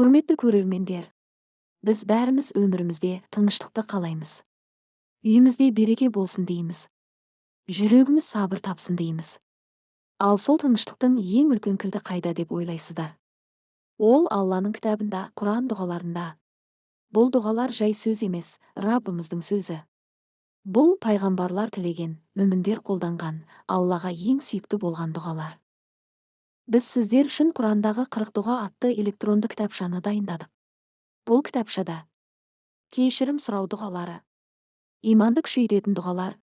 Құрметті көрермендер, біз бәріміз өмірімізде тыныштықты қалаймыз. Үйімізде береке болсын дейміз. Жүрегіміз сабыр тапсын дейміз. Ал сол тыныштықтың ең үлкен кілті қайда деп ойлайсыздар? Ол Алланың кітабында, Құран дұғаларында. Бұл дұғалар жай сөз емес, Раббымыздың сөзі. Бұл пайғамбарлар тілеген, мүміндер қолданған, Аллаға ең сүйікті болған дұғалар. Біз сіздер үшін Құрандағы 40 дұға атты электронды кітапшаны дайындадық. Бұл кітапшада кешірім сұрау дұғалары, иманды күшейтетін дұғалар,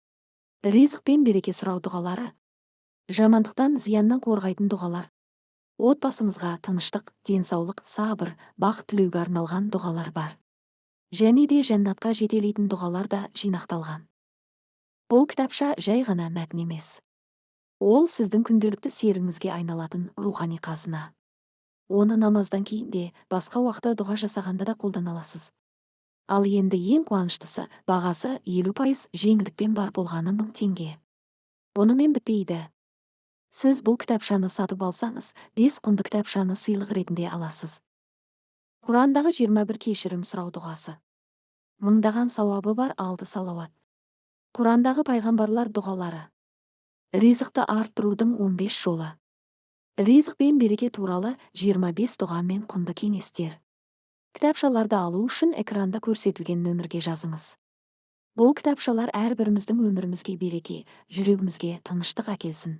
ризық пен береке сұрау дұғалары, жамандықтан, зияннан қорғайтын дұғалар, отбасыңызға тыныштық, денсаулық, сабыр, бақыт тілеуге арналған дұғалар бар. Және де жәннатқа жетелейтін дұғалар да жинақталған. Бұл кітапша жай ғана мәтін емес. Ол сіздің күнделікті серігіңізге айналатын рухани қазына. Оны намаздан кейін де, басқа уақытта дұға жасағанда да қолдана аласыз. Ал енді ең қуаныштысы, бағасы 50% жеңілдікпен бар болғаны 1000 теңге. Бұнымен бітпейді. Сіз бұл кітапшаны сатып алсаңыз, 5 құнды кітапшаны сыйлық ретінде аласыз. Құрандағы 21 кешірім сұрау дұғасы. Мыңдаған сауабы бар 6 салауат. Құрандағы пайғамбарлар дұғалары. Ризықты арттырудың 15 жолы. Ризық пен береке туралы 25 дұға мен құнды кеңестер. Кітапшаларды алу үшін экранда көрсетілген нөмірге жазыңыз. Бұл кітапшалар әрбіріміздің өмірімізге береке, жүрегімізге тыныштық әкелсін.